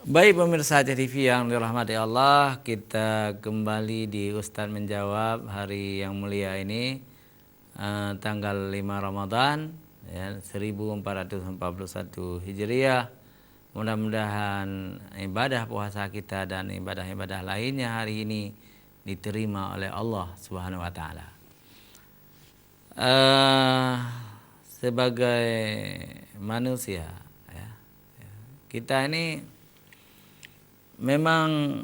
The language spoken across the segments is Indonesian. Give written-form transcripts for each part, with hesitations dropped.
Baik pemirsa TV yang dirahmati Allah, kita kembali di Ustaz Menjawab hari yang mulia ini, tanggal 5 Ramadan ya, 1441 Hijriah. Mudah-mudahan ibadah puasa kita dan ibadah-ibadah lainnya hari ini diterima oleh Allah Subhanahu wa taala. Sebagai manusia ya, kita ini memang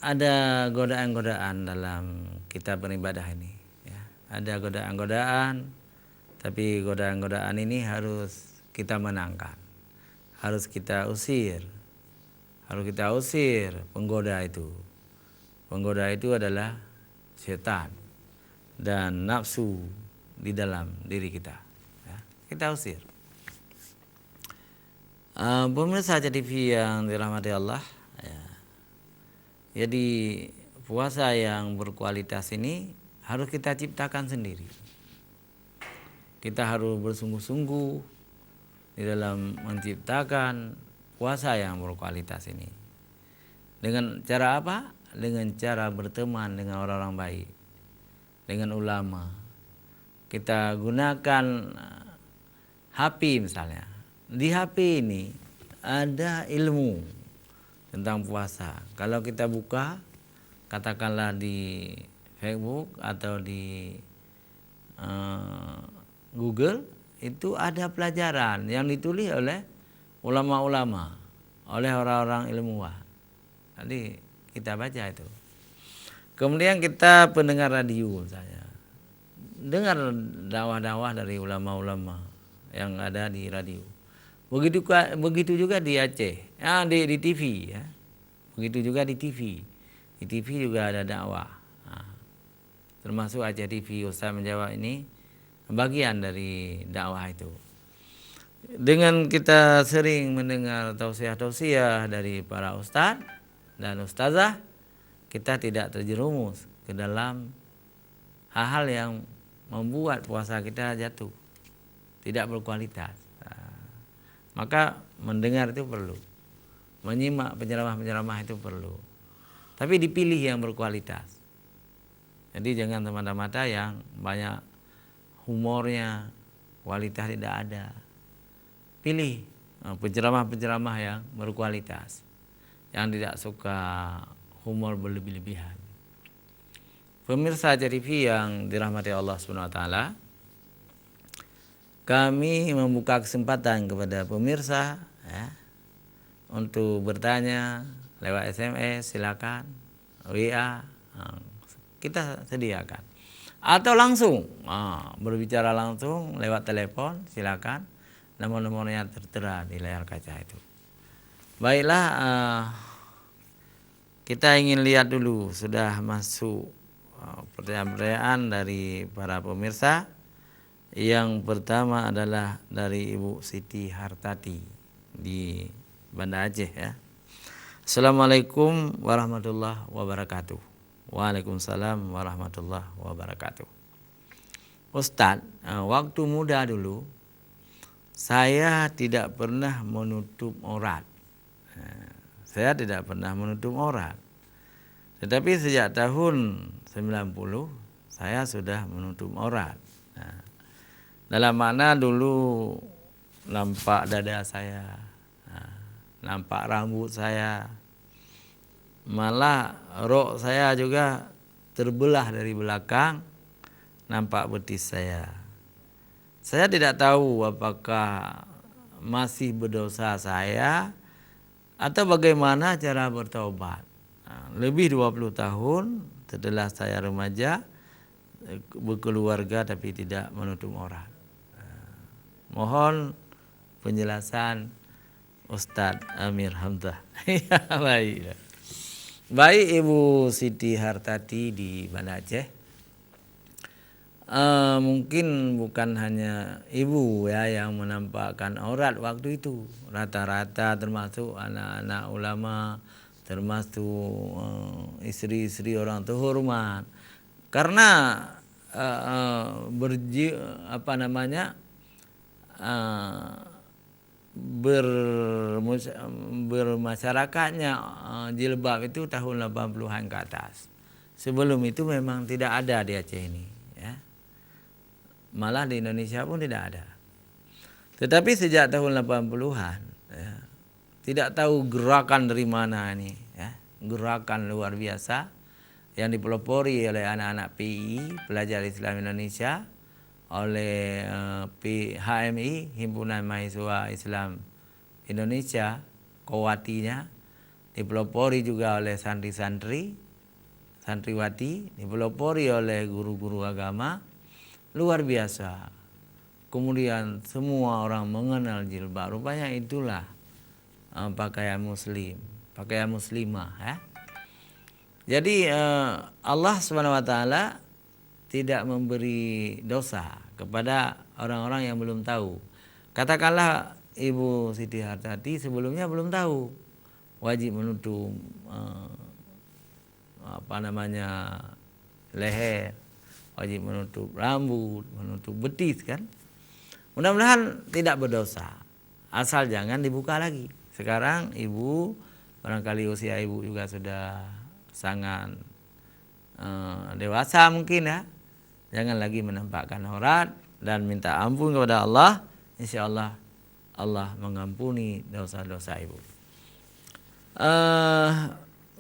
ada godaan-godaan dalam kita beribadah ini ya. Ada godaan-godaan, tapi godaan-godaan ini harus kita menangkan, harus kita usir, penggoda itu. Penggoda itu adalah setan dan nafsu di dalam diri kita ya. Kita usir. Pemirsa TV yang dirahmati Allah ya. Jadi puasa yang berkualitas ini harus kita ciptakan sendiri. Kita harus bersungguh-sungguh di dalam menciptakan puasa yang berkualitas ini. Dengan cara apa? Dengan cara berteman dengan orang-orang baik, dengan ulama. Kita gunakan HP misalnya. Di HP ini ada ilmu tentang puasa. Kalau kita buka, katakanlah di Facebook atau di Google, itu ada pelajaran yang ditulis oleh ulama-ulama, oleh orang-orang ilmuwan. Jadi kita baca itu. Kemudian kita pendengar radio misalnya, dengar dakwah-dakwah dari ulama-ulama yang ada di radio. Begitu juga di Aceh, di TV ya. Begitu juga di TV. Di TV juga ada dakwah. Termasuk Aceh TV Ustaz Menjawab ini bagian dari dakwah itu. Dengan kita sering mendengar tausiah-tausiah dari para ustaz dan ustazah, kita tidak terjerumus ke dalam hal-hal yang membuat puasa kita jatuh, tidak berkualitas. Maka mendengar itu perlu, menyimak penceramah-penceramah itu perlu, tapi dipilih yang berkualitas. Jadi jangan semata-mata yang banyak humornya, kualitas tidak ada. Pilih penceramah-penceramah yang berkualitas, yang tidak suka humor berlebih-lebihan. Pemirsa TV yang dirahmati Allah Subhanahu wa taala, kami membuka kesempatan kepada pemirsa ya, untuk bertanya lewat SMS, silakan, WA, kita sediakan. Atau langsung berbicara langsung lewat telepon, silakan. Nomor-nomornya tertera di layar kaca itu. Baiklah, kita ingin lihat dulu sudah masuk pertanyaan-pertanyaan dari para pemirsa. Yang pertama adalah dari Ibu Siti Hartati di Banda Aceh ya. Assalamualaikum warahmatullahi wabarakatuh. Waalaikumsalam warahmatullahi wabarakatuh. Ustadz, waktu muda dulu saya tidak pernah menutup aurat. Saya tidak pernah menutup aurat. Tetapi sejak tahun 90 saya sudah menutup aurat. Dalam makna dulu nampak dada saya, nampak rambut saya, malah rok saya juga terbelah dari belakang, nampak betis saya. Saya tidak tahu apakah masih berdosa saya atau bagaimana cara bertaubat. Lebih 20 tahun setelah saya remaja, berkeluarga tapi tidak menutup aurat. Mohon penjelasan Ustadz Amir Hamzah. Baik. Baik Ibu Siti Hartati di Banda Aceh. Mungkin bukan hanya ibu ya yang menampakkan aurat waktu itu. Rata-rata termasuk anak-anak ulama, termasuk istri-istri orang terhormat. Karena bermasyarakatnya jilbab itu tahun 80-an ke atas. Sebelum itu memang tidak ada di Aceh ini, ya. Malah di Indonesia pun tidak ada. Tetapi sejak tahun 80-an, ya, tidak tahu gerakan dari mana ini, ya, gerakan luar biasa yang dipelopori oleh anak-anak PI, Pelajar Islam Indonesia, oleh HMI, Himpunan Mahasiswa Islam Indonesia, Kowatinya, dipelopori juga oleh santri-santri, santriwati, dipelopori oleh guru-guru agama, luar biasa. Kemudian semua orang mengenal jilbab. Rupanya itulah pakaian muslim, pakaian muslimah, ya. Jadi Allah SWT tidak memberi dosa kepada orang-orang yang belum tahu. Katakanlah Ibu Siti Hartati sebelumnya belum tahu wajib menutup leher, wajib menutup rambut, menutup betis, kan. Mudah-mudahan tidak berdosa, asal jangan dibuka lagi. Sekarang ibu, barangkali usia ibu juga sudah sangat dewasa mungkin, ya. Jangan lagi menampakkan aurat dan minta ampun kepada Allah. Insya Allah Allah mengampuni dosa-dosa ibu.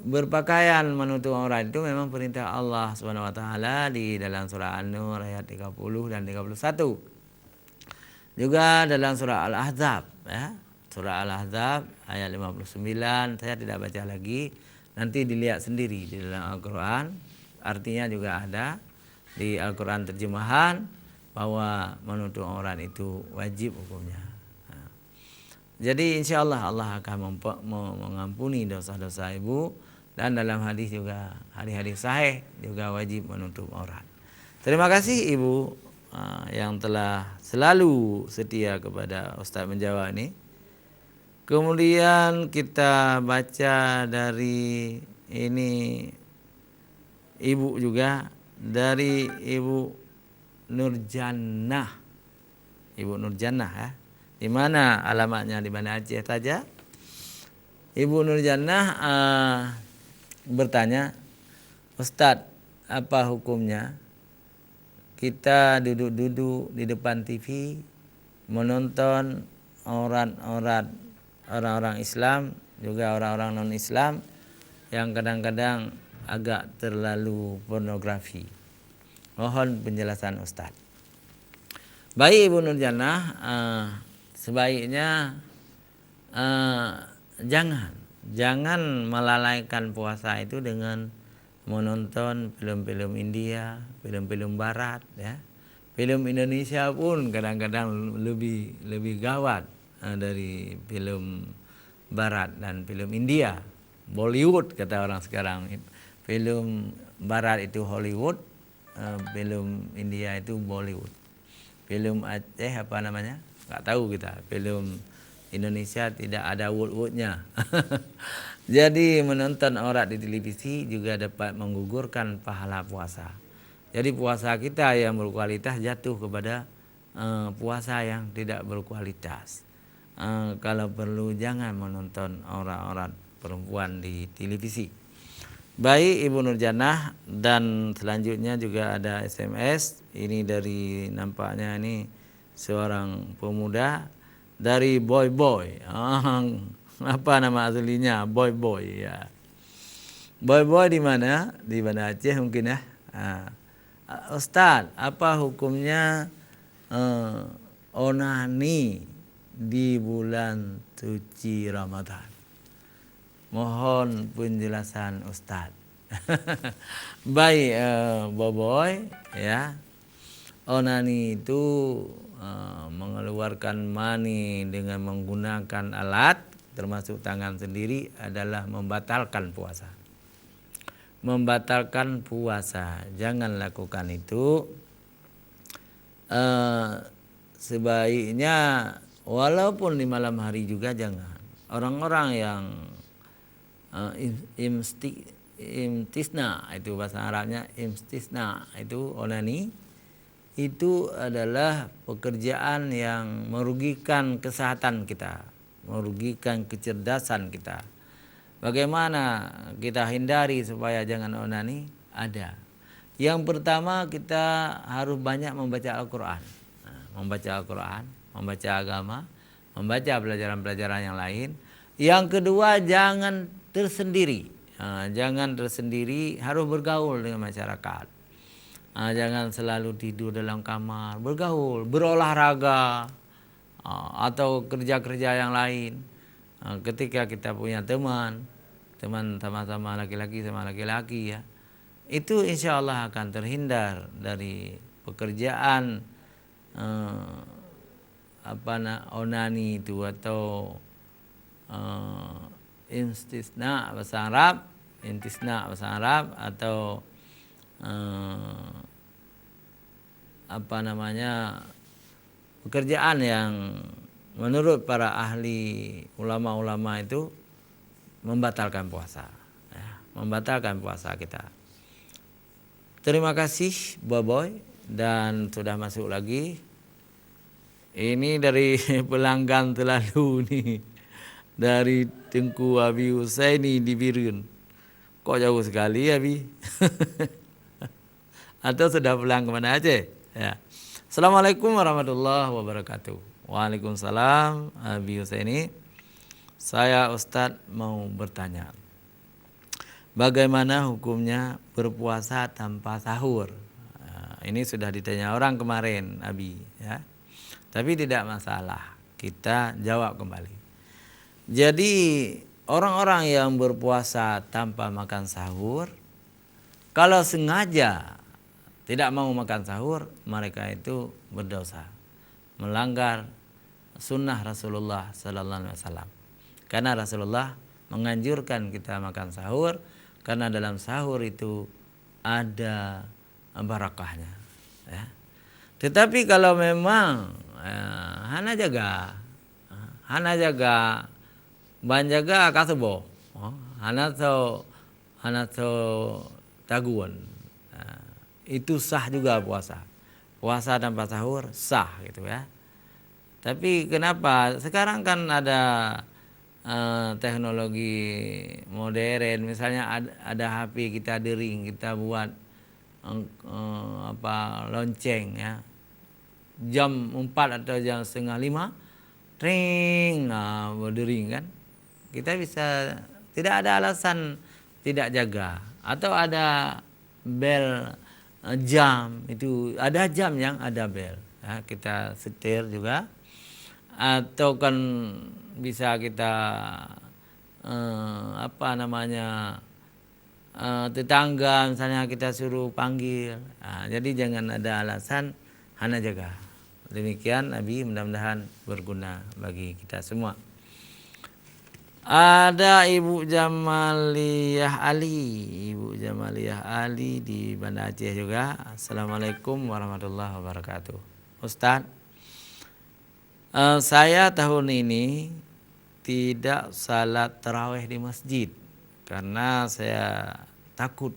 Berpakaian menutup aurat itu memang perintah Allah SWT di dalam surah An-Nur ayat 30 dan 31. Juga dalam surah Al-Ahzab, ya. Surah Al-Ahzab ayat 59, saya tidak baca lagi, nanti dilihat sendiri di dalam Al-Quran. Artinya juga ada di Al-Quran terjemahan bahwa menutup aurat itu wajib hukumnya. Jadi insya Allah Allah akan mengampuni dosa-dosa ibu. Dan dalam hadis juga, hadis sahih juga wajib menutup aurat. Terima kasih ibu yang telah selalu setia kepada Ustaz Menjawab ini. Kemudian kita baca dari ini ibu juga, dari Ibu Nurjannah. Ibu Nurjannah, ya. Di mana alamatnya, di mana Aceh saja. Ibu Nurjannah bertanya, Ustadz, apa hukumnya kita duduk-duduk di depan TV menonton aurat-aurat orang-orang Islam, juga orang-orang non-Islam yang kadang-kadang agak terlalu pornografi. Mohon penjelasan Ustadz. Baik Ibu Nurjannah, sebaiknya jangan melalaikan puasa itu dengan menonton film-film India, film-film Barat, ya. Film Indonesia pun kadang-kadang lebih gawat dari film Barat dan film India. Bollywood kata orang sekarang. Film Barat itu Hollywood, film India itu Bollywood. Film Aceh apa namanya? Nggak tahu kita. Film Indonesia tidak ada wood-woodnya. Jadi menonton aurat di televisi juga dapat menggugurkan pahala puasa. Jadi puasa kita yang berkualitas jatuh kepada puasa yang tidak berkualitas. Kalau perlu jangan menonton aurat-aurat perempuan di televisi. Baik Ibu Nurjannah, dan selanjutnya juga ada SMS. Ini dari, nampaknya ini seorang pemuda dari Boy. Apa nama aslinya? Boy, ya. Boy di mana? Di Banda Aceh mungkin, ya. Ustadz, apa hukumnya onani di bulan suci Ramadan? Mohon penjelasan Ustadz. Baik Boy, ya. Onani itu mengeluarkan mani dengan menggunakan alat termasuk tangan sendiri adalah membatalkan puasa. Membatalkan puasa, jangan lakukan itu. Sebaiknya walaupun di malam hari juga jangan. Orang-orang yang imtisna, itu bahasa Arabnya imtisna, itu onani, itu adalah pekerjaan yang merugikan kesehatan kita, merugikan kecerdasan kita. Bagaimana kita hindari supaya jangan onani? Ada. Yang pertama, kita harus banyak membaca Al-Quran. Membaca Al-Quran, membaca agama, membaca pelajaran-pelajaran yang lain. Yang kedua, jangan tersendiri. Jangan tersendiri, harus bergaul dengan masyarakat. Jangan selalu tidur dalam kamar, bergaul, berolahraga, atau kerja-kerja yang lain. Ketika kita punya teman sama-sama laki-laki sama laki-laki, ya, itu insya Allah akan terhindar dari pekerjaan onani itu, atau istisna bahasa Arab, atau pekerjaan yang menurut para ahli ulama-ulama itu membatalkan puasa, ya, membatalkan puasa kita. Terima kasih Boboy, dan sudah masuk lagi. Ini dari pelanggan terlalu nih, dari Tengku Abi Husaini di Birun. Kok jauh sekali Abi? Atau sudah pulang kemana aja? Ya. Assalamualaikum warahmatullahi wabarakatuh. Waalaikumsalam Abi Husaini. Saya Ustadz mau bertanya, bagaimana hukumnya berpuasa tanpa sahur? Ini sudah ditanya orang kemarin Abi, ya. Tapi tidak masalah, kita jawab kembali. Jadi orang-orang yang berpuasa tanpa makan sahur, kalau sengaja tidak mau makan sahur, mereka itu berdosa, melanggar sunnah Rasulullah Sallallahu Alaihi Wasallam. Karena Rasulullah menganjurkan kita makan sahur, karena dalam sahur itu ada barakahnya, ya. Tetapi kalau memang hana jaga banjaga kasebo, hana to taguan, itu sah juga puasa tanpa sahur sah gitu, ya. Tapi kenapa sekarang kan ada teknologi modern, misalnya ada HP kita dering, kita buat lonceng, ya, jam 4 atau jam setengah 5 ring, berdering kan, kita bisa, tidak ada alasan tidak jaga. Atau ada bel jam, itu ada jam yang ada bel, ya, kita setir juga. Atau kan bisa kita tetangga misalnya kita suruh panggil, jadi jangan ada alasan hana jaga. Demikian Nabi, mudah-mudahan berguna bagi kita semua. Ada Ibu Jamaliyah Ali di Banda Aceh juga. Assalamualaikum warahmatullahi wabarakatuh. Ustadz, saya tahun ini tidak salat tarawih di masjid karena saya takut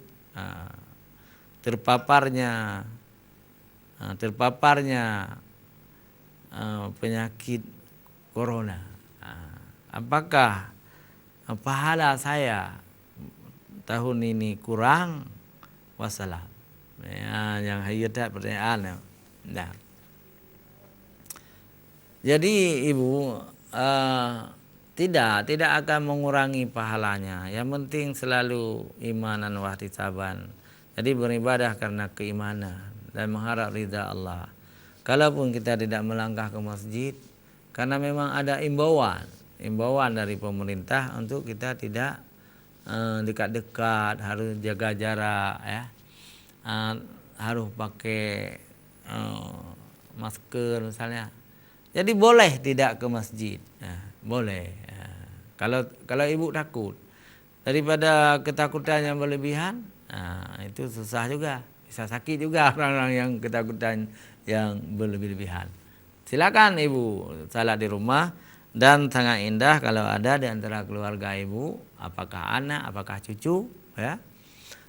terpaparnya penyakit corona. Apakah pahala saya tahun ini kurang? Wassalam. Ya, yang hayat pertanyaan. Nah, jadi Ibu tidak akan mengurangi pahalanya. Yang penting selalu imanan wahtisaban. Jadi beribadah karena keimanan dan mengharap ridha Allah. Kalaupun kita tidak melangkah ke masjid, karena memang ada imbauan dari pemerintah untuk kita tidak dekat-dekat, harus jaga jarak, ya, harus pakai masker misalnya. Jadi boleh tidak ke masjid, boleh. Kalau Ibu takut, daripada ketakutan yang berlebihan, itu susah juga, bisa sakit juga orang-orang yang ketakutan yang berlebihan. Silakan Ibu salat di rumah, dan sangat indah kalau ada di antara keluarga Ibu, apakah anak, apakah cucu, ya,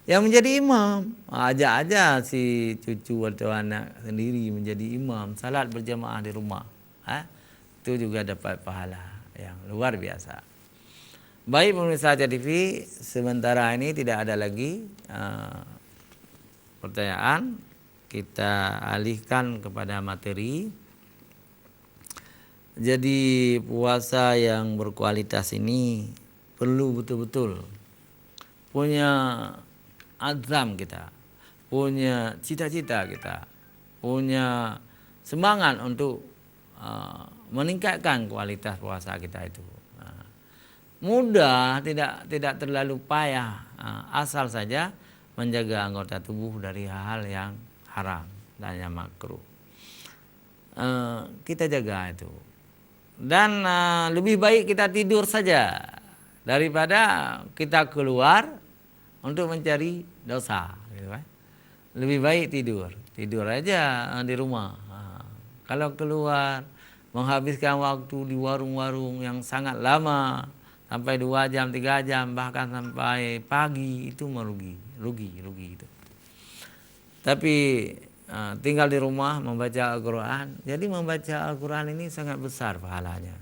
yang menjadi imam. Ajak aja si cucu atau anak sendiri menjadi imam, salat berjamaah di rumah. Itu juga dapat pahala yang luar biasa. Baik pemirsa TV, sementara ini tidak ada lagi pertanyaan. Kita alihkan kepada materi. Jadi puasa yang berkualitas ini perlu betul-betul punya azam kita, punya cita-cita kita, punya semangat untuk meningkatkan kualitas puasa kita itu. Mudah, tidak terlalu payah, asal saja menjaga anggota tubuh dari hal-hal yang haram dan yang makruh. Kita jaga itu. Dan lebih baik kita tidur saja daripada kita keluar untuk mencari dosa, gitu kan? Lebih baik tidur aja di rumah. Kalau keluar menghabiskan waktu di warung-warung yang sangat lama sampai 2 jam, 3 jam, bahkan sampai pagi, itu merugi, rugi itu. Tapi tinggal di rumah membaca Al-Quran. Jadi membaca Al-Quran ini sangat besar pahalanya.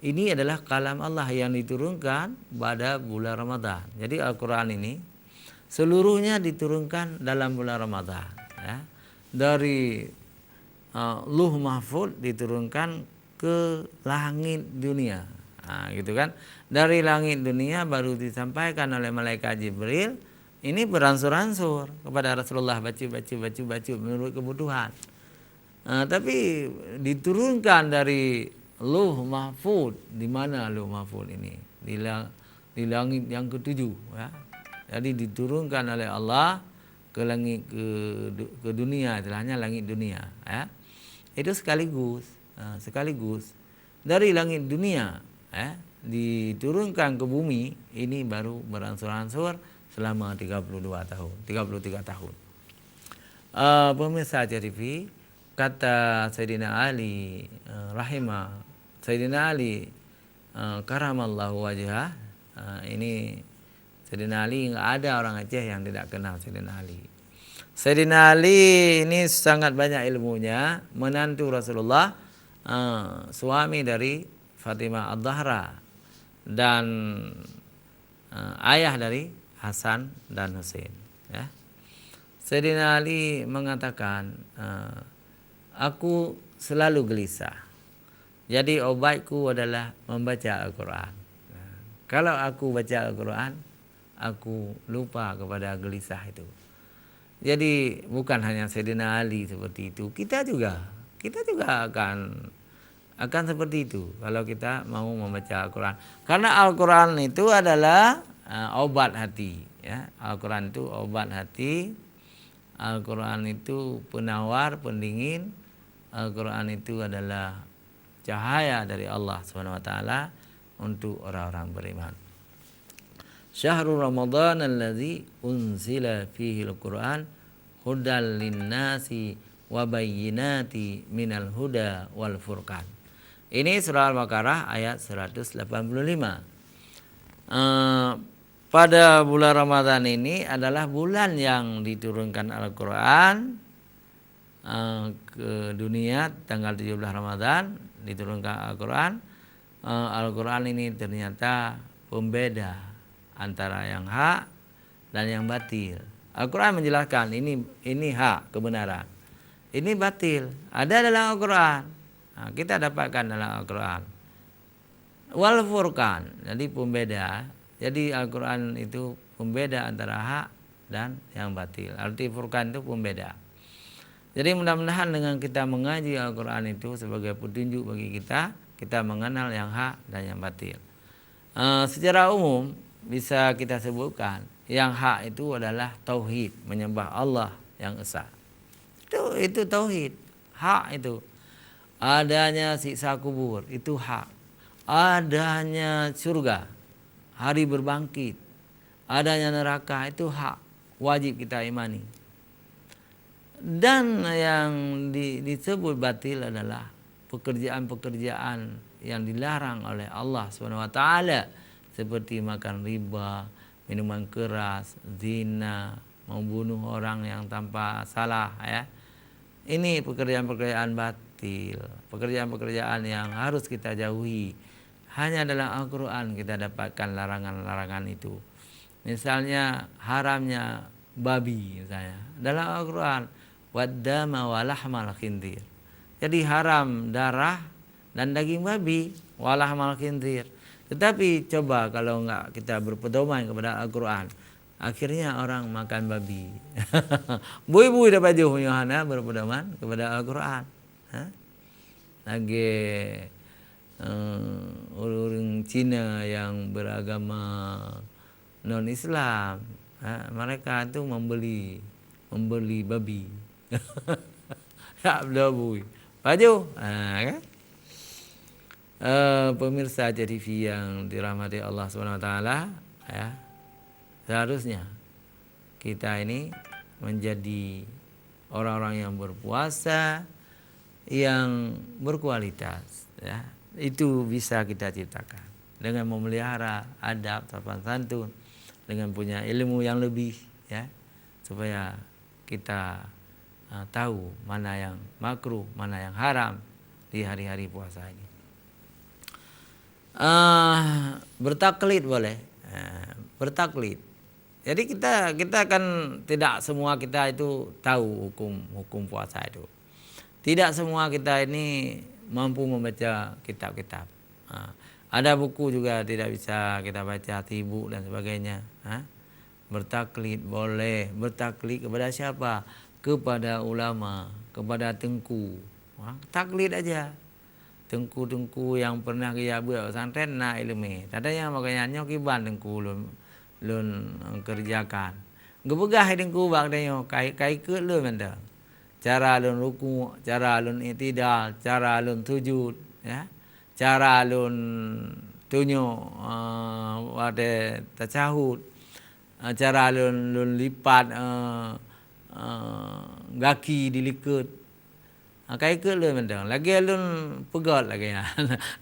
Ini adalah kalam Allah yang diturunkan pada bulan Ramadan. Jadi Al-Quran ini seluruhnya diturunkan dalam bulan Ramadan. Dari Luh Mahfud diturunkan ke langit dunia. Gitu kan. Dari langit dunia baru disampaikan oleh malaikat Jibril. Ini beransur-ansur kepada Rasulullah, baca menurut kebutuhan. Tapi diturunkan dari Luh Mahfud. Di mana Luh Mahfud ini? Di langit yang ke-7. Ya. Jadi diturunkan oleh Allah ke langit ke dunia, istilahnya langit dunia. Ya. Itu sekaligus dari langit dunia, diturunkan ke bumi. Ini baru beransur-ansur selama 33 tahun. Pemirsa TV, kata Sayyidina Ali Sayyidina Ali karamallahu wajhah, ini Sayyidina Ali, enggak ada orang Aceh yang tidak kenal Sayyidina Ali. Sayyidina Ali ini sangat banyak ilmunya, menantu Rasulullah, suami dari Fatimah Ad-Zahra, dan ayah dari Hasan dan Husain. Ya. Sayyidina Ali mengatakan, aku selalu gelisah. Jadi obatku adalah membaca Al-Quran. Kalau aku baca Al-Quran, aku lupa kepada gelisah itu. Jadi bukan hanya Sayyidina Ali seperti itu, kita juga akan seperti itu kalau kita mau membaca Al-Quran. Karena Al-Quran itu adalah obat hati, ya. Al-Quran itu obat hati. Al-Quran itu penawar, pendingin. Al-Quran itu adalah cahaya dari Allah SWT untuk orang-orang beriman. Syahrul Ramadan alladzi unzila fihi al-Quran hudal linnasi wa bayyinati minal huda wal furqan. Ini surah Al-Baqarah ayat 185. Pada bulan Ramadan ini adalah bulan yang diturunkan Al-Quran ke dunia. Tanggal 17 Ramadan diturunkan Al-Quran. Al-Quran ini ternyata pembeda antara yang hak dan yang batil. Al-Quran menjelaskan ini hak, kebenaran. Ini batil, ada dalam Al-Quran. Kita dapatkan dalam Al-Quran. Wal furqan, jadi pembeda. Jadi Al-Quran itu pembeda antara hak dan yang batil. Arti furqan itu pembeda. Jadi mudah-mudahan dengan kita mengaji Al-Quran itu sebagai petunjuk bagi kita mengenal yang hak dan yang batil. Secara umum bisa kita sebutkan yang hak itu adalah tauhid, menyembah Allah yang esa. Itu tauhid, hak itu. Adanya siksa kubur itu hak. Adanya surga, hari berbangkit, adanya neraka itu hak, wajib kita imani. Dan yang disebut batil adalah pekerjaan-pekerjaan yang dilarang oleh Allah SWT, seperti makan riba, minuman keras, zina, membunuh orang yang tanpa salah, ya. Ini pekerjaan-pekerjaan batil, pekerjaan-pekerjaan yang harus kita jauhi. Hanya dalam Al-Quran kita dapatkan larangan-larangan itu. Misalnya haramnya babi, misalnya dalam Al-Quran, waddama walahmal khinzir. Jadi haram darah dan daging babi, walahmal khinzir. Tetapi coba kalau enggak kita berpedoman kepada Al-Quran, akhirnya orang makan babi. Bui-bui dah baju Yohana berpedoman kepada Al-Quran. Lagi orang Cina yang beragama non-Islam, mereka itu membeli babi. Tak bui baju, kan? Pemirsa TV yang dirahmati Allah SWT, ya, seharusnya kita ini menjadi orang-orang yang berpuasa yang berkualitas, ya. Itu bisa kita ciptakan dengan memelihara adab, sopan santun, dengan punya ilmu yang lebih, ya, supaya kita tahu mana yang makruh, mana yang haram di hari-hari puasa ini. Bertaklid boleh, bertaklid. Jadi kita kan tidak semua kita itu tahu hukum puasa itu. Tidak semua kita ini mampu membaca kitab-kitab. Ada buku juga tidak bisa kita baca, tibuk dan sebagainya. Bertaklid boleh. Bertaklid kepada siapa? Kepada ulama, kepada tengku. Taklid aja. Tengku-tengku yang pernah dia buat pesantren nak ilmu. Ada yang makanya nyokiban tengku lun kerjakan. Gebegah tengku bang dia kai ke lu benda. Cara lun ruku, cara lun i'tidal, cara lun sujud, ya. Cara lun tunyo pada tasyahud, cara lun lipat gaki dilikut. Kai ke lu benda. Lagi lun pegot lagi.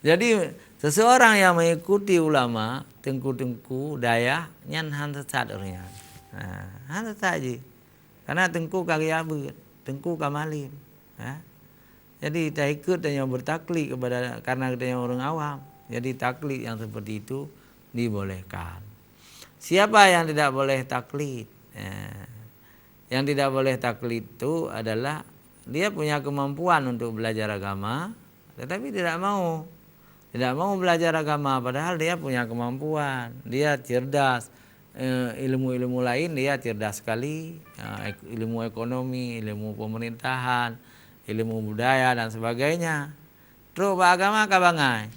Jadi seseorang yang mengikuti ulama, tengku-tengku daya nyan han sesat orangnya. Han sesat je. Karena tengku kagak abut. Tengku kamalin, ya. Jadi tak ikut dan yang bertaklid kepada karena kita yang orang awam. Jadi taklid yang seperti itu dibolehkan. Siapa yang tidak boleh taklid? Yang tidak boleh taklid itu adalah dia punya kemampuan untuk belajar agama, tetapi tidak mau belajar agama, padahal dia punya kemampuan, dia cerdas. Ilmu-ilmu lain dia cerdas sekali, ilmu ekonomi, ilmu pemerintahan, ilmu budaya dan sebagainya. Terus agama kabangai,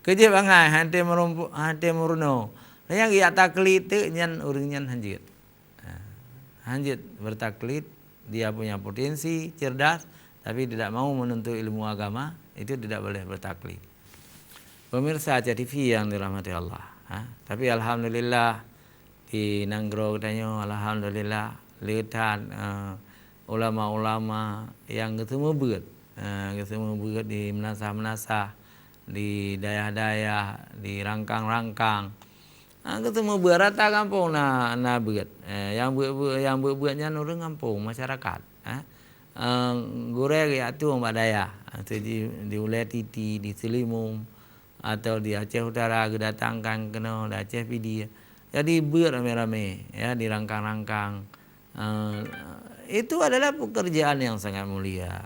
kerja bangai, hante meruno. Yang ia taklid tu nyan urang nyan hanjit, hanjit bertaklid, dia punya potensi cerdas, tapi tidak mau menuntut ilmu agama, itu tidak boleh bertaklid. Pemirsa TV yang dirahmati Allah. Tapi alhamdulillah di Nanggro katanya, alhamdulillah lihat ulama-ulama yang ketemu berat di menasah-menasah, di daerah-daerah, di rangkang-rangkang, ketemu berat tak kampung na berat. Yang buatnya orang kampung masyarakat. Goreng ya tu mbak daya, di Ulai Titi, di Selimum, atau di Aceh Utara kedatangkan kena di Aceh Pidi. Jadi beramai-ramai, ya, di rangkang-rangkang. Itu adalah pekerjaan yang sangat mulia.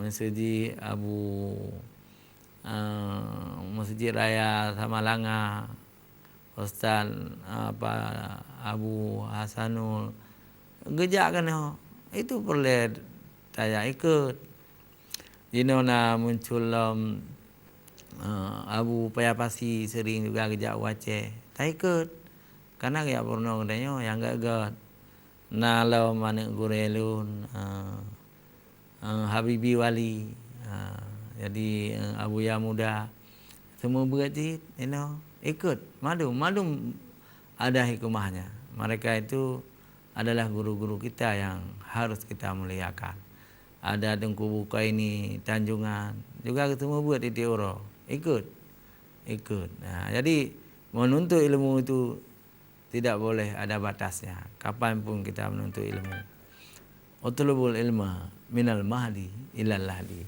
Masjid Raya Samalanga, Ustaz Abu Hasanul gejak kena. Itu perlu saya ikut. Jinona muncul Abu Payapasi sering juga kejak Aceh. Tak ikut. Karena dia pernah katanya yang gagal. Nalau mana gurelun Habibi Wali. Jadi Abu Ya Muda semua berjit, ikut. Madu ada hikmahnya. Mereka itu adalah guru-guru kita yang harus kita muliakan. Ada Tengku Buka ini Tanjungan juga ketemu buat di Tioro, ikut. Nah, jadi menuntut ilmu itu tidak boleh ada batasnya. Kapanpun kita menuntut ilmu. Utlubul ilma minal mahdi ilal lahdi.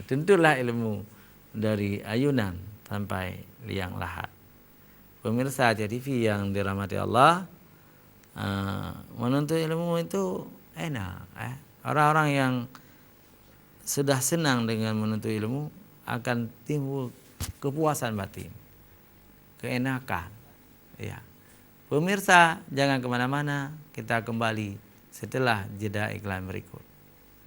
Tentulah ilmu dari ayunan sampai liang lahat. Pemirsa TV yang dirahmati Allah, menuntut ilmu itu enak. Orang-orang yang sudah senang dengan menuntut ilmu akan timbul kepuasan batin, keenakan. Ya. Pemirsa, jangan kemana-mana. Kita kembali setelah jeda iklan berikut.